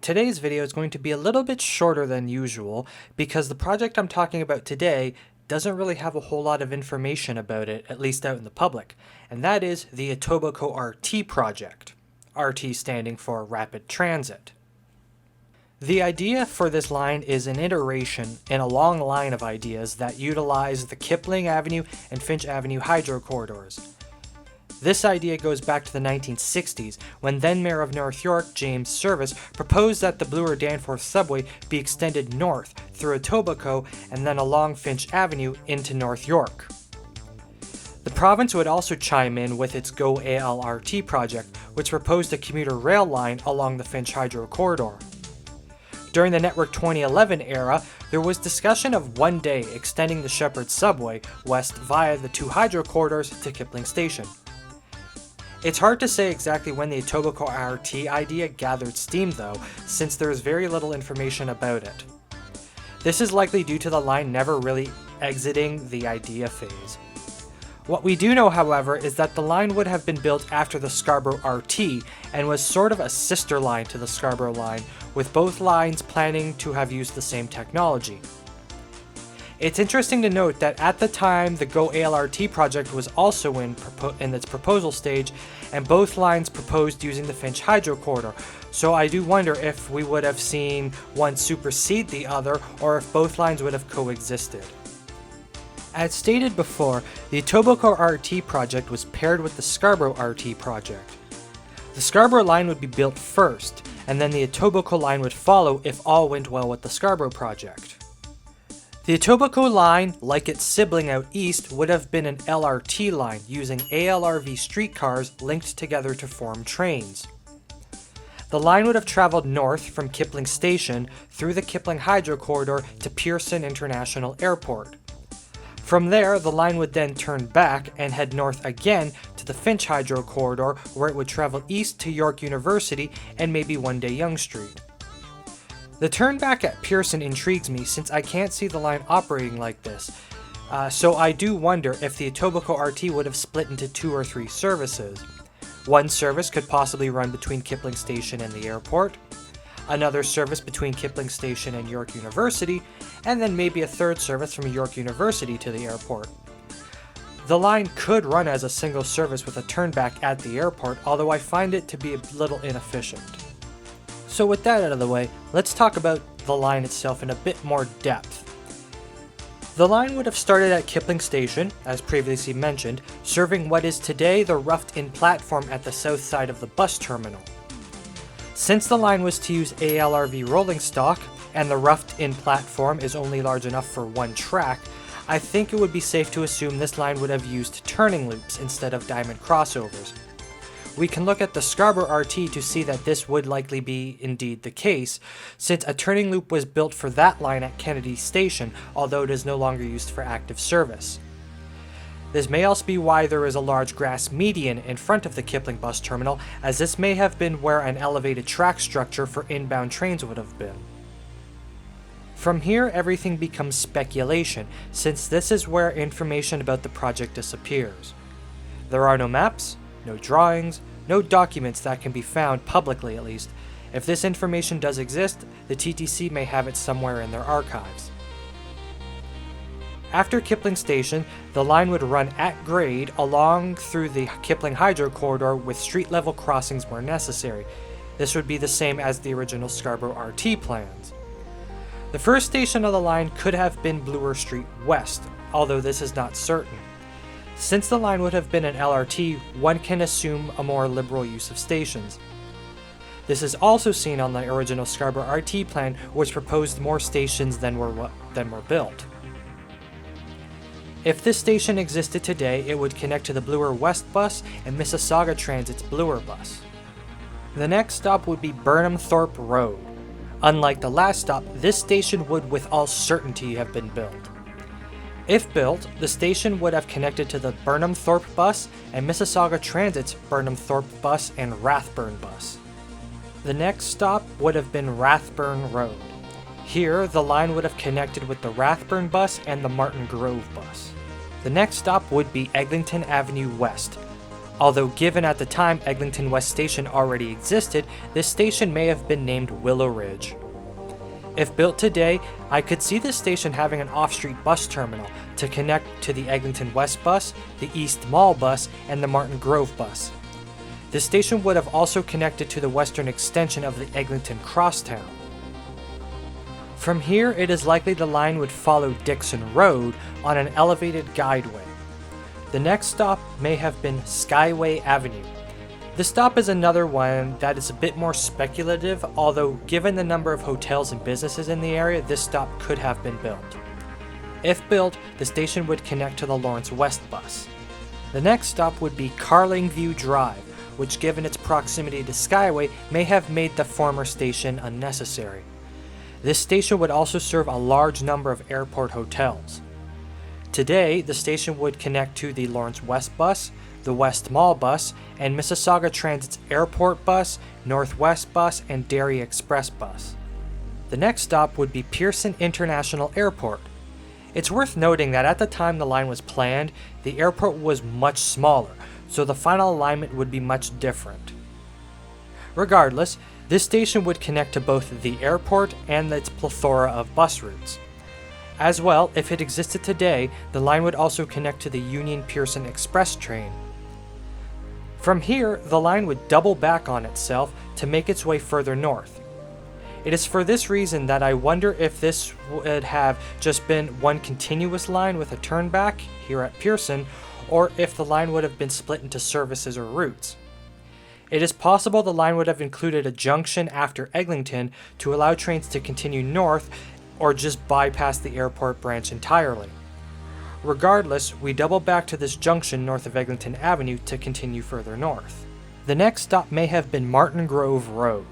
Today's video is going to be a little bit shorter than usual because the project I'm talking about today doesn't really have a whole lot of information about it, at least out in the public, and that is the Etobicoke RT project, RT standing for Rapid Transit. The idea for this line is an iteration in a long line of ideas that utilize the Kipling Avenue and Finch Avenue hydro corridors. This idea goes back to the 1960s, when then Mayor of North York, James Service, proposed that the Bloor-Danforth subway be extended north through Etobicoke and then along Finch Avenue into North York. The province would also chime in with its Go ALRT project, which proposed a commuter rail line along the Finch Hydro Corridor. During the Network 2011 era, there was discussion of one day extending the Shepherd subway west via the two hydro corridors to Kipling Station. It's hard to say exactly when the Etobicoke RT idea gathered steam though, since there is very little information about it. This is likely due to the line never really exiting the idea phase. What we do know, however, is that the line would have been built after the Scarborough RT and was sort of a sister line to the Scarborough line, with both lines planning to have used the same technology. It's interesting to note that at the time the Go ALRT project was also in its proposal stage, and both lines proposed using the Finch Hydro Corridor, so I do wonder if we would have seen one supersede the other or if both lines would have coexisted. As stated before, the Etobicoke RT project was paired with the Scarborough RT project. The Scarborough line would be built first, and then the Etobicoke line would follow if all went well with the Scarborough project. The Etobicoke line, like its sibling out east, would have been an LRT line using ALRV streetcars linked together to form trains. The line would have traveled north from Kipling Station through the Kipling Hydro Corridor to Pearson International Airport. From there, the line would then turn back and head north again to the Finch Hydro Corridor, where it would travel east to York University and maybe one day Yonge Street. The turn back at Pearson intrigues me since I can't see the line operating like this, so I do wonder if the Etobicoke RT would have split into 2 or 3 services. One service could possibly run between Kipling Station and the airport, another service between Kipling Station and York University, and then maybe a third service from York University to the airport. The line could run as a single service with a turnback at the airport, although I find it to be a little inefficient. So with that out of the way, let's talk about the line itself in a bit more depth. The line would have started at Kipling Station, as previously mentioned, serving what is today the roughed-in platform at the south side of the bus terminal. Since the line was to use ALRV rolling stock, and the roughed-in platform is only large enough for one track, I think it would be safe to assume this line would have used turning loops instead of diamond crossovers. We can look at the Scarborough RT to see that this would likely be indeed the case, since a turning loop was built for that line at Kennedy Station, although it is no longer used for active service. This may also be why there is a large grass median in front of the Kipling bus terminal, as this may have been where an elevated track structure for inbound trains would have been. From here, everything becomes speculation, since this is where information about the project disappears. There are no maps, no drawings, no documents that can be found, publicly at least. If this information does exist, the TTC may have it somewhere in their archives. After Kipling Station, the line would run at grade along through the Kipling Hydro Corridor with street-level crossings where necessary. This would be the same as the original Scarborough RT plans. The first station of the line could have been Bloor Street West, although this is not certain. Since the line would have been an LRT, one can assume a more liberal use of stations. This is also seen on the original Scarborough RT plan, which proposed more stations than were built. If this station existed today, it would connect to the Bloor West bus and Mississauga Transit's Bloor bus. The next stop would be Burnham Thorpe Road. Unlike the last stop, this station would with all certainty have been built. If built, the station would have connected to the Burnham Thorpe bus and Mississauga Transit's Burnham Thorpe bus and Rathburn bus. The next stop would have been Rathburn Road. Here, the line would have connected with the Rathburn bus and the Martin Grove bus. The next stop would be Eglinton Avenue West. Although given at the time Eglinton West Station already existed, this station may have been named Willow Ridge. If built today, I could see this station having an off-street bus terminal to connect to the Eglinton West bus, the East Mall bus, and the Martin Grove bus. This station would have also connected to the western extension of the Eglinton Crosstown. From here, it is likely the line would follow Dixon Road on an elevated guideway. The next stop may have been Skyway Avenue. This stop is another one that is a bit more speculative, although given the number of hotels and businesses in the area, this stop could have been built. If built, the station would connect to the Lawrence West bus. The next stop would be Carlingview Drive, which given its proximity to Skyway may have made the former station unnecessary. This station would also serve a large number of airport hotels. Today, the station would connect to the Lawrence West bus, the West Mall bus, and Mississauga Transit's Airport bus, Northwest bus, and Derry Express bus. The next stop would be Pearson International Airport. It's worth noting that at the time the line was planned, the airport was much smaller, so the final alignment would be much different. Regardless, this station would connect to both the airport and its plethora of bus routes. As well, if it existed today, the line would also connect to the Union Pearson Express train. From here, the line would double back on itself to make its way further north. It is for this reason that I wonder if this would have just been one continuous line with a turn back here at Pearson, or if the line would have been split into services or routes. It is possible the line would have included a junction after Eglinton to allow trains to continue north, or just bypass the airport branch entirely. Regardless, we double back to this junction north of Eglinton Avenue to continue further north. The next stop may have been Martin Grove Road.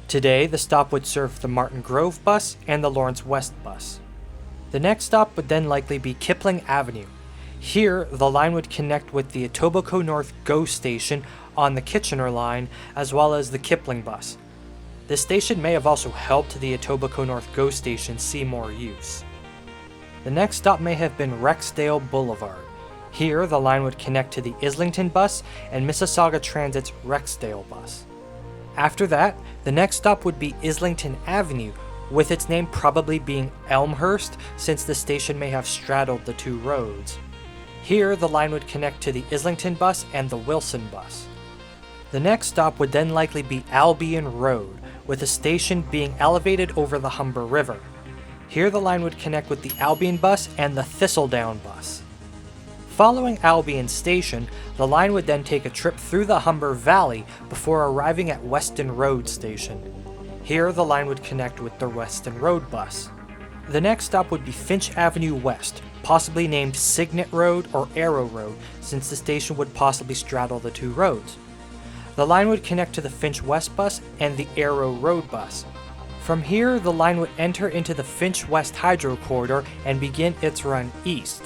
Today, the stop would serve the Martin Grove bus and the Lawrence West bus. The next stop would then likely be Kipling Avenue. Here, the line would connect with the Etobicoke North GO station on the Kitchener line, as well as the Kipling bus. This station may have also helped the Etobicoke North GO station see more use. The next stop may have been Rexdale Boulevard. Here, the line would connect to the Islington bus and Mississauga Transit's Rexdale bus. After that, the next stop would be Islington Avenue, with its name probably being Elmhurst, since the station may have straddled the two roads. Here, the line would connect to the Islington bus and the Wilson bus. The next stop would then likely be Albion Road, with the station being elevated over the Humber River. Here the line would connect with the Albion bus and the Thistledown bus. Following Albion Station, the line would then take a trip through the Humber Valley before arriving at Weston Road Station. Here the line would connect with the Weston Road bus. The next stop would be Finch Avenue West, possibly named Signet Road or Arrow Road, since the station would possibly straddle the two roads. The line would connect to the Finch West bus and the Arrow Road bus. From here, the line would enter into the Finch West Hydro Corridor and begin its run east.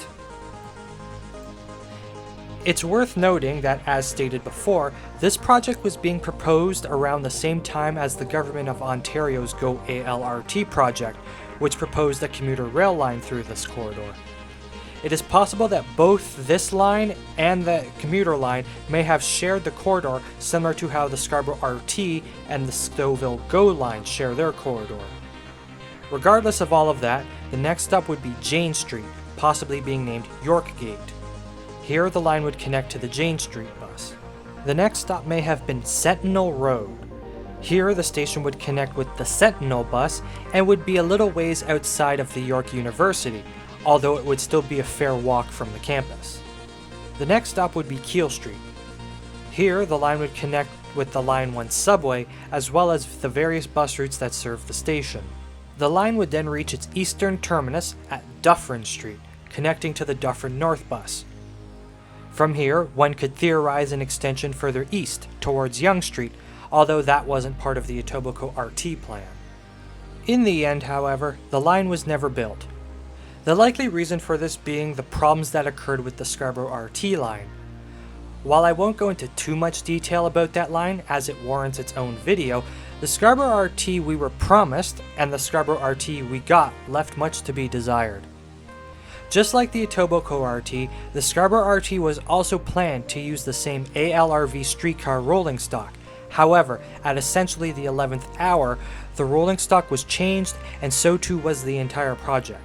It's worth noting that, as stated before, this project was being proposed around the same time as the Government of Ontario's GO ALRT project, which proposed a commuter rail line through this corridor. It is possible that both this line and the commuter line may have shared the corridor, similar to how the Scarborough RT and the Stouffville GO line share their corridor. Regardless of all of that, the next stop would be Jane Street, possibly being named Yorkgate. Here the line would connect to the Jane Street bus. The next stop may have been Sentinel Road. Here the station would connect with the Sentinel bus and would be a little ways outside of the York University, although it would still be a fair walk from the campus. The next stop would be Keele Street. Here, the line would connect with the Line 1 subway, as well as the various bus routes that serve the station. The line would then reach its eastern terminus at Dufferin Street, connecting to the Dufferin North bus. From here, one could theorize an extension further east, towards Yonge Street, although that wasn't part of the Etobicoke RT plan. In the end, however, the line was never built. The likely reason for this being the problems that occurred with the Scarborough RT line. While I won't go into too much detail about that line as it warrants its own video, the Scarborough RT we were promised and the Scarborough RT we got left much to be desired. Just like the Etobicoke RT, the Scarborough RT was also planned to use the same ALRV streetcar rolling stock. However, at essentially the 11th hour, the rolling stock was changed, and so too was the entire project.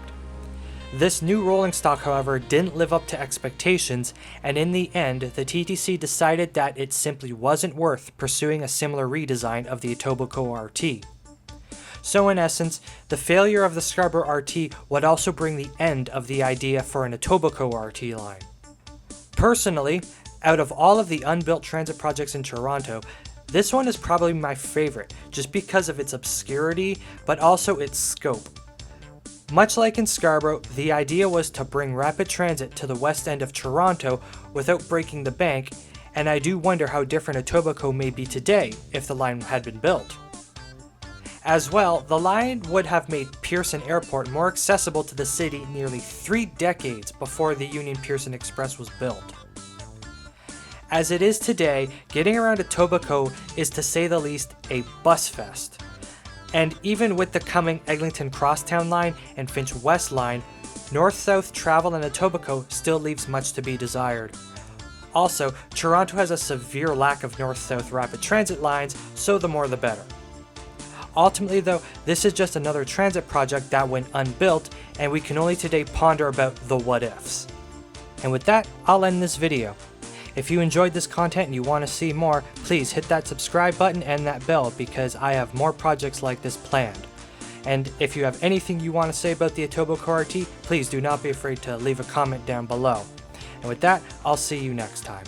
This new rolling stock, however, didn't live up to expectations, and in the end, the TTC decided that it simply wasn't worth pursuing a similar redesign of the Etobicoke RT. So in essence, the failure of the Scarborough RT would also bring the end of the idea for an Etobicoke RT line. Personally, out of all of the unbuilt transit projects in Toronto, this one is probably my favorite, just because of its obscurity, but also its scope. Much like in Scarborough, the idea was to bring rapid transit to the west end of Toronto without breaking the bank, and I do wonder how different Etobicoke may be today if the line had been built. As well, the line would have made Pearson Airport more accessible to the city nearly 3 decades before the Union Pearson Express was built. As it is today, getting around Etobicoke is, to say the least, a bus fest. And even with the coming Eglinton Crosstown line and Finch West line, north-south travel in Etobicoke still leaves much to be desired. Also, Toronto has a severe lack of north-south rapid transit lines, so the more the better. Ultimately though, this is just another transit project that went unbuilt, and we can only today ponder about the what-ifs. And with that, I'll end this video. If you enjoyed this content and you want to see more, please hit that subscribe button and that bell, because I have more projects like this planned. And if you have anything you want to say about the Etobicoke RT, please do not be afraid to leave a comment down below. And with that, I'll see you next time.